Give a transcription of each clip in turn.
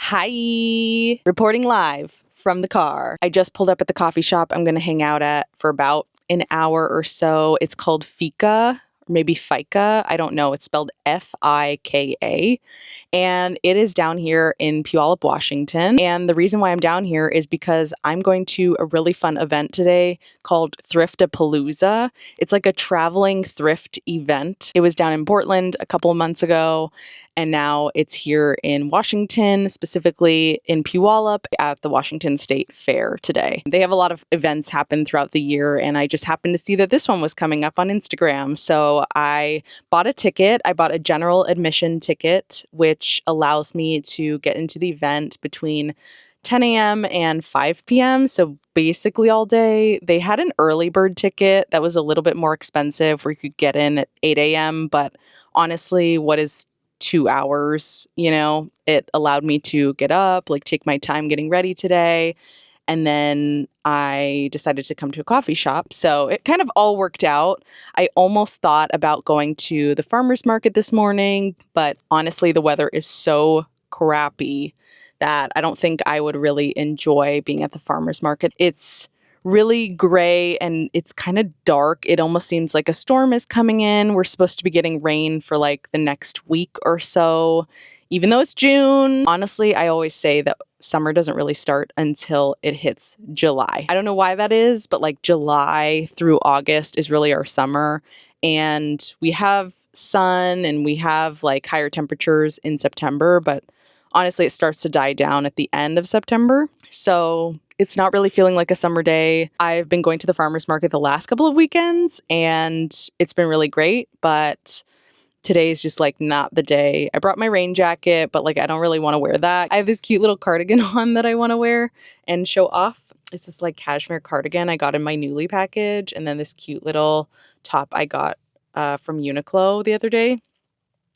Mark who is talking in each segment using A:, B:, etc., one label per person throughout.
A: Hi! Reporting live from the car. I just pulled up at the coffee shop I'm going to hang out at for about an hour or so. It's called Fika, or maybe Fika. I don't know. It's spelled Fika. And it is down here in Puyallup, Washington. And the reason why I'm down here is because I'm going to a really fun event today called Thriftapalooza. It's like a traveling thrift event. It was down in Portland a couple of months ago, and now it's here in Washington, specifically in Puyallup at the Washington State Fair today. They have a lot of events happen throughout the year, and I just happened to see that this one was coming up on Instagram. So I bought a ticket. I bought a general admission ticket, which allows me to get into the event between 10 a.m. and 5 p.m. So basically all day. They had an early bird ticket that was a little bit more expensive where you could get in at 8 a.m. But honestly, what is 2 hours? It allowed me to get up, take my time getting ready today. And then I decided to come to a coffee shop. So it kind of all worked out. I almost thought about going to the farmer's market this morning, but honestly, the weather is so crappy that I don't think I would really enjoy being at the farmer's market. It's really gray and it's kind of dark. It almost seems like a storm is coming in. We're supposed to be getting rain for the next week or so, even though it's June. Honestly, I always say that summer doesn't really start until it hits July. I don't know why that is, but July through August is really our summer. And we have sun and we have higher temperatures in September, but honestly, it starts to die down at the end of September. So it's not really feeling like a summer day. I've been going to the farmer's market the last couple of weekends and it's been really great, but today is just not the day. I brought my rain jacket, but I don't really want to wear that. I have this cute little cardigan on that I want to wear and show off. It's this cashmere cardigan I got in my Newly package, and then this cute little top I got from Uniqlo the other day.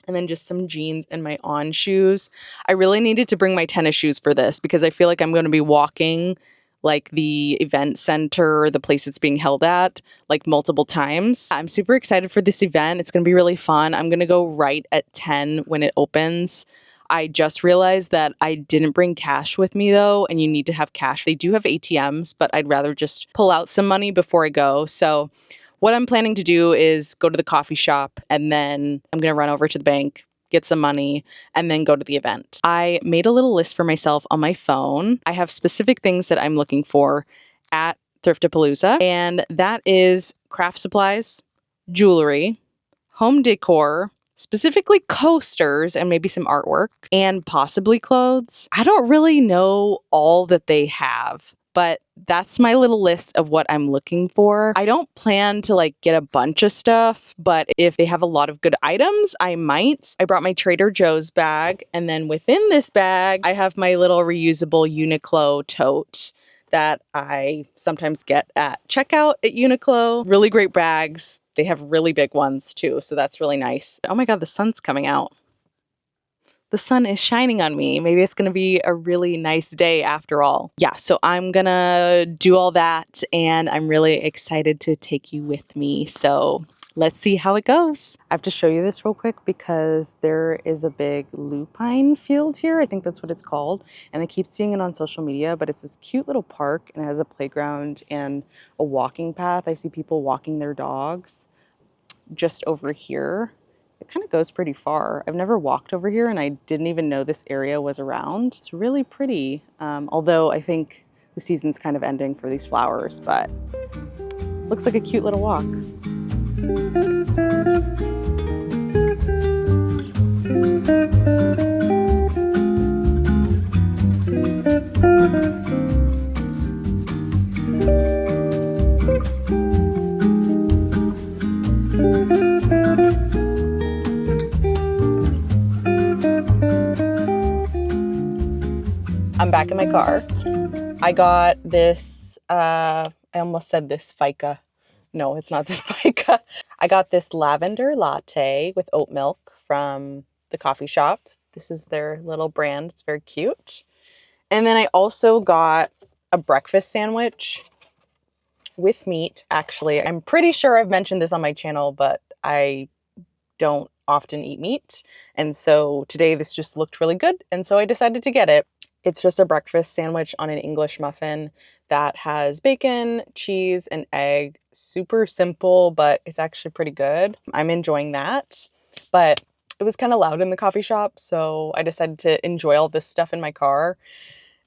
A: And then just some jeans and my On shoes. I really needed to bring my tennis shoes for this because I feel like I'm going to be walking the event center or the place it's being held at multiple times. I'm super excited for this event. It's going to be really fun. I'm going to go right at 10 when it opens. I just realized that I didn't bring cash with me though, and you need to have cash. They do have ATMs, but I'd rather just pull out some money before I go. So what I'm planning to do is go to the coffee shop and then I'm going to run over to the bank, get some money, and then go to the event. I made a little list for myself on my phone. I have specific things that I'm looking for at Thriftapalooza, and that is craft supplies, jewelry, home decor, specifically coasters and maybe some artwork, and possibly clothes. I don't really know all that they have, but that's my little list of what I'm looking for. I don't plan to get a bunch of stuff, but if they have a lot of good items, I might. I brought my Trader Joe's bag, and then within this bag, I have my little reusable Uniqlo tote that I sometimes get at checkout at Uniqlo. Really great bags. They have really big ones too, so that's really nice. Oh my God, the sun's coming out. The sun is shining on me. Maybe it's going to be a really nice day after all. Yeah, so I'm going to do all that, and I'm really excited to take you with me. So let's see how it goes. I have to show you this real quick because there is a big lupine field here. I think that's what it's called. And I keep seeing it on social media, but it's this cute little park, and it has a playground and a walking path. I see people walking their dogs just over here. It kind of goes pretty far. I've never walked over here and I didn't even know this area was around. It's really pretty, although I think the season's kind of ending for these flowers, but looks like a cute little walk. I'm back in my car. I got this, I almost said this Fika. No, it's not this Fika. I got this lavender latte with oat milk from the coffee shop. This is their little brand. It's very cute. And then I also got a breakfast sandwich with meat. Actually, I'm pretty sure I've mentioned this on my channel, but I don't often eat meat. And so today this just looked really good. And so I decided to get it. It's just a breakfast sandwich on an English muffin that has bacon, cheese, and egg. Super simple, but it's actually pretty good. I'm enjoying that. But it was kind of loud in the coffee shop, so I decided to enjoy all this stuff in my car.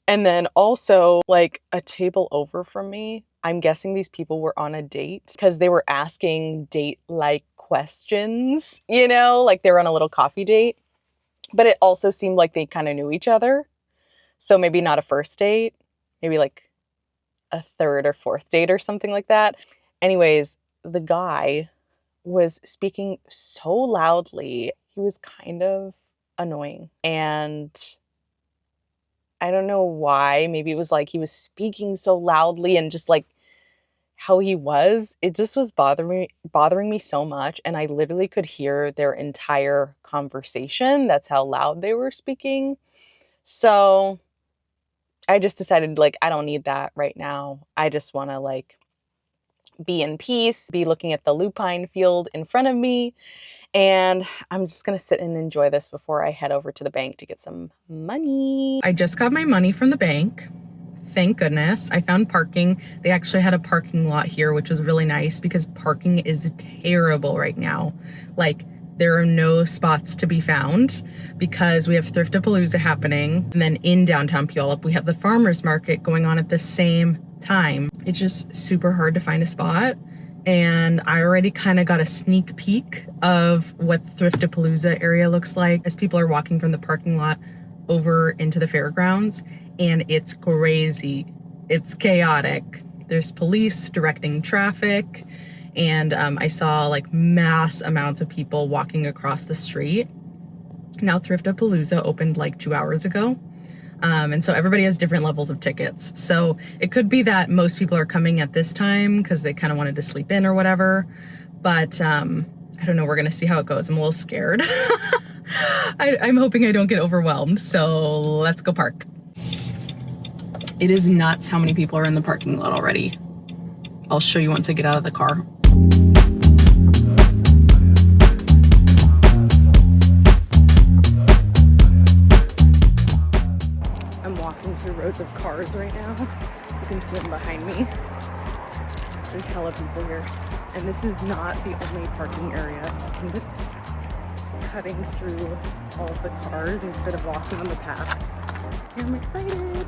A: And then also, like, a table over from me, I'm guessing these people were on a date because they were asking date-like questions, you know, like they were on a little coffee date. But it also seemed like they kind of knew each other. So maybe not a first date, maybe like a third or fourth date or something like that. Anyways, the guy was speaking so loudly. He was kind of annoying. And I don't know why. Maybe it was like he was speaking so loudly and just like how he was. It just was bothering me so much. And I literally could hear their entire conversation. That's how loud they were speaking. So I just decided, like, I don't need that right now. I just want to, like, be in peace, be looking at the lupine field in front of me, and I'm just going to sit and enjoy this before I head over to the bank to get some money. I just got my money from the bank. Thank goodness. I found parking. They actually had a parking lot here, which was really nice because parking is terrible right now. Like, there are no spots to be found because we have Thriftapalooza happening. And then in downtown Puyallup, we have the farmer's market going on at the same time. It's just super hard to find a spot. And I already kind of got a sneak peek of what the Thriftapalooza area looks like as people are walking from the parking lot over into the fairgrounds. And it's crazy. It's chaotic. There's police directing traffic. And I saw like mass amounts of people walking across the street. Now Thriftapalooza opened like 2 hours ago. And so everybody has different levels of tickets. So it could be that most people are coming at this time because they kind of wanted to sleep in or whatever. But I don't know, we're gonna see how it goes. I'm a little scared. I'm hoping I don't get overwhelmed. So let's go park. It is nuts how many people are in the parking lot already. I'll show you once I get out of the car. I'm walking through rows of cars right now. You can see them behind me. There's hella people here. And this is not the only parking area. I'm just cutting through all of the cars instead of walking on the path. And I'm excited.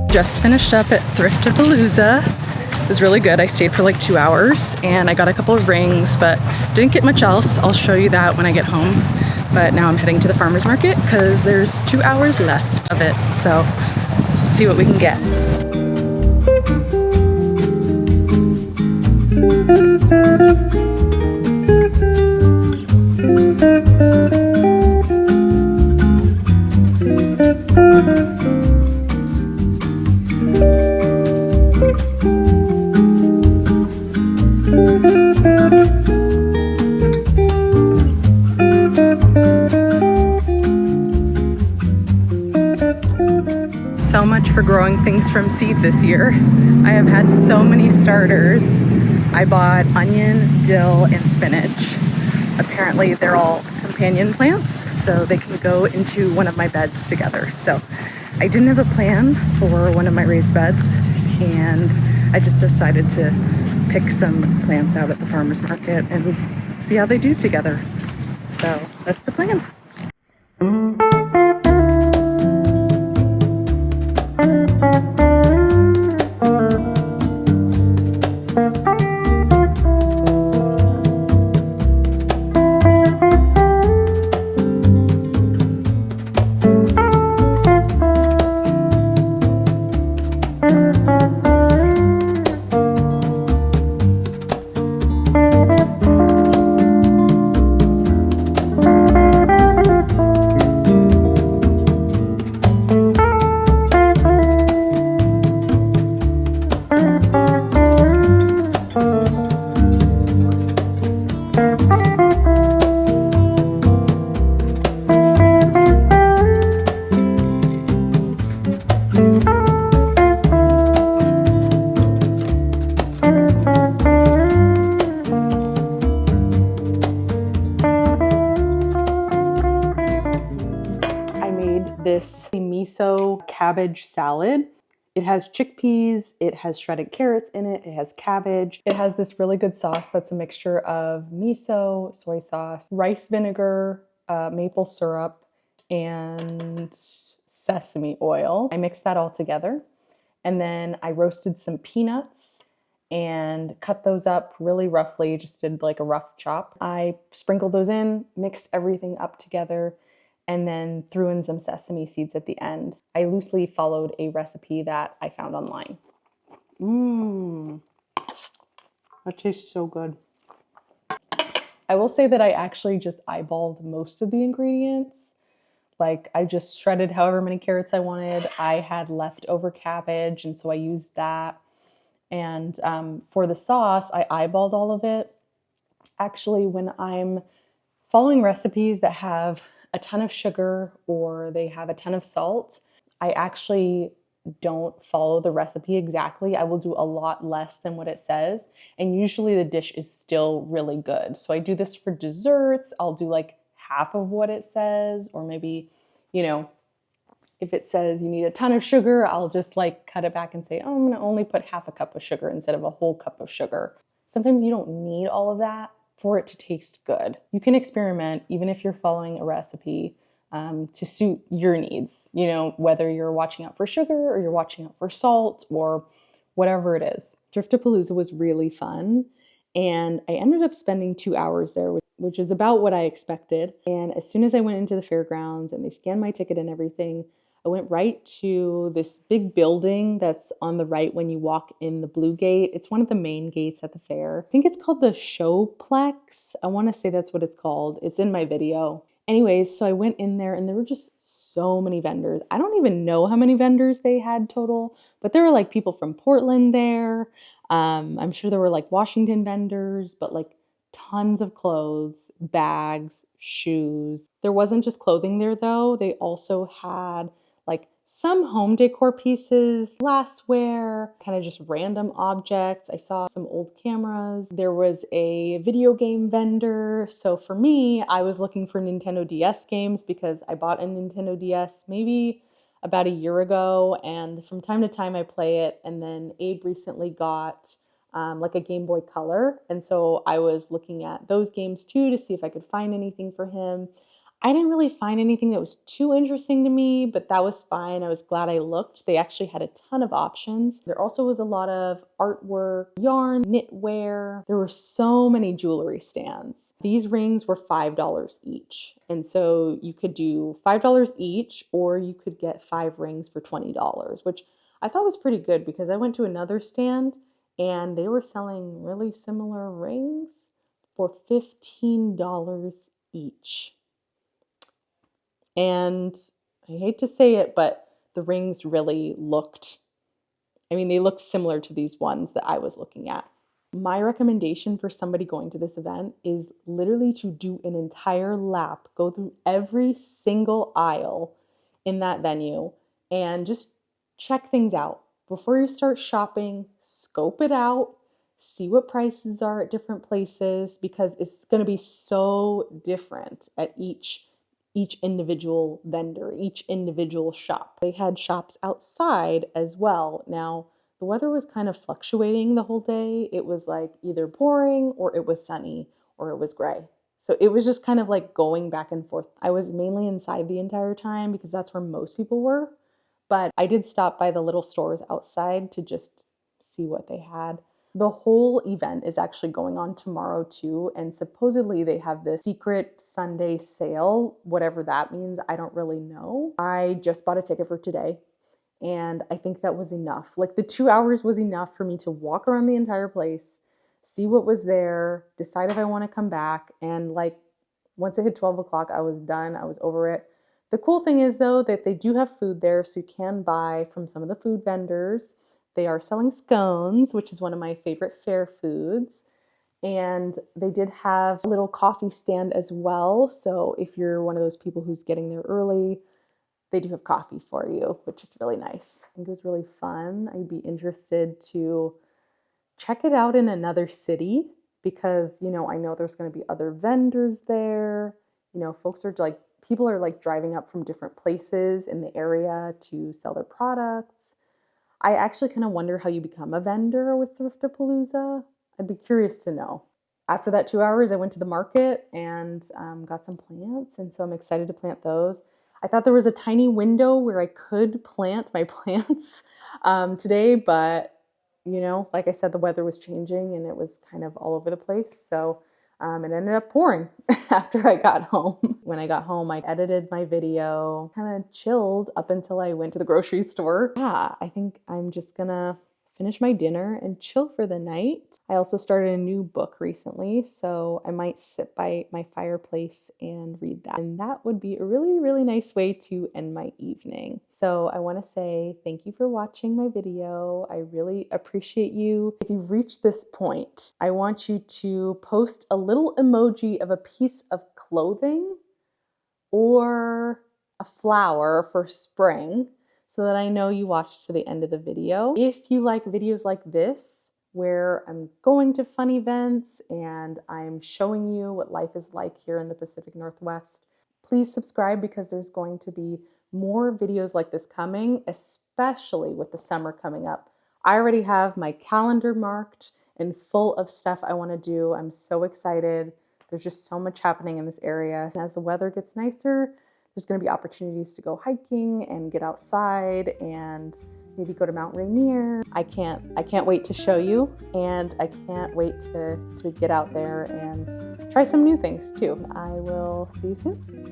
A: Just finished up at Thriftapalooza. It was really good. I stayed for like 2 hours and I got a couple of rings, but didn't get much else. I'll show you that when I get home. But now I'm heading to the farmer's market because there's 2 hours left of it. So see what we can get. So much for growing things from seed this year. I have had so many starters. I bought onion, dill, and spinach. Apparently they're all companion plants, so they can go into one of my beds together. So I didn't have a plan for one of my raised beds, and I just decided to pick some plants out at the farmer's market and see how they do together. So that's the plan. This miso cabbage salad. It has chickpeas, it has shredded carrots in it, it has cabbage. It has this really good sauce that's a mixture of miso, soy sauce, rice vinegar, maple syrup, and sesame oil. I mixed that all together. And then I roasted some peanuts and cut those up really roughly, just did like a rough chop. I sprinkled those in, mixed everything up together, and then threw in some sesame seeds at the end. I loosely followed a recipe that I found online. That tastes so good. I will say that I actually just eyeballed most of the ingredients. Like I just shredded however many carrots I wanted. I had leftover cabbage, and so I used that. And for the sauce, I eyeballed all of it. Actually, when I'm following recipes that have a ton of sugar or they have a ton of salt, I actually don't follow the recipe exactly. I will do a lot less than what it says, and usually the dish is still really good. So I do this for desserts. I'll do like half of what it says, or maybe, you know, if it says you need a ton of sugar, I'll just like cut it back and say, oh, I'm gonna only put half a cup of sugar instead of a whole cup of sugar. Sometimes you don't need all of that for it to taste good. You can experiment even if you're following a recipe to suit your needs, you know, whether you're watching out for sugar or you're watching out for salt or whatever it is. Thriftapalooza was really fun, and I ended up spending 2 hours there, which is about what I expected. And as soon as I went into the fairgrounds and they scanned my ticket and everything, I went right to this big building that's on the right when you walk in the blue gate. It's one of the main gates at the fair. I think it's called the Showplex. I want to say that's what it's called. It's in my video. Anyways, so I went in there and there were just so many vendors. I don't even know how many vendors they had total, but there were like people from Portland there. I'm sure there were like Washington vendors, but like tons of clothes, bags, shoes. There wasn't just clothing there though. They also had like some home decor pieces, glassware, kind of just random objects. I saw some old cameras. There was a video game vendor. So for me, I was looking for Nintendo DS games because I bought a Nintendo DS maybe about a year ago, and from time to time I play it. And then Abe recently got like a Game Boy Color, and so I was looking at those games too to see if I could find anything for him. I didn't really find anything that was too interesting to me, but that was fine. I was glad I looked. They actually had a ton of options. There also was a lot of artwork, yarn, knitwear. There were so many jewelry stands. These rings were $5 each. And so you could do $5 each, or you could get 5 rings for $20, which I thought was pretty good because I went to another stand and they were selling really similar rings for $15 each. And I hate to say it, but the rings really looked, they looked similar to these ones that I was looking at. My recommendation for somebody going to this event is literally to do an entire lap, go through every single aisle in that venue and just check things out. Before you start shopping, scope it out, see what prices are at different places because it's going to be so different at each individual vendor, each individual shop. They had shops outside as well. Now, the weather was kind of fluctuating the whole day. It was like either pouring or it was sunny or it was gray. So it was just kind of like going back and forth. I was mainly inside the entire time because that's where most people were. But I did stop by the little stores outside to just see what they had. The whole event is actually going on tomorrow too, and supposedly they have this secret Sunday sale, whatever that means, I don't really know. I just bought a ticket for today, and I think that was enough. Like the 2 hours was enough for me to walk around the entire place, see what was there, decide if I want to come back, and like once it hit 12 o'clock, I was done, I was over it. The cool thing is though that they do have food there, so you can buy from some of the food vendors. They are selling scones, which is one of my favorite fair foods. And they did have a little coffee stand as well. So if you're one of those people who's getting there early, they do have coffee for you, which is really nice. I think it was really fun. I'd be interested to check it out in another city because, I know there's going to be other vendors there. People are like driving up from different places in the area to sell their products. I actually kind of wonder how you become a vendor with Thriftapalooza. I'd be curious to know. After that 2 hours, I went to the market and got some plants, and so I'm excited to plant those. I thought there was a tiny window where I could plant my plants today, but like I said, the weather was changing and it was kind of all over the place. So it ended up pouring after I got home. When I got home, I edited my video, kind of chilled up until I went to the grocery store. Yeah, I think I'm just gonna finish my dinner and chill for the night. I also started a new book recently, so I might sit by my fireplace and read that. And that would be a really, really nice way to end my evening. So I want to say thank you for watching my video. I really appreciate you. If you've reached this point, I want you to post a little emoji of a piece of clothing or a flower for spring, so that I know you watched to the end of the video. If you like videos like this, where I'm going to fun events and I'm showing you what life is like here in the Pacific Northwest, please subscribe because there's going to be more videos like this coming, especially with the summer coming up. I already have my calendar marked and full of stuff I want to do. I'm so excited. There's just so much happening in this area. And as the weather gets nicer, there's going to be opportunities to go hiking and get outside and maybe go to Mount Rainier. I can't wait to show you, and I can't wait to get out there and try some new things too. I will see you soon.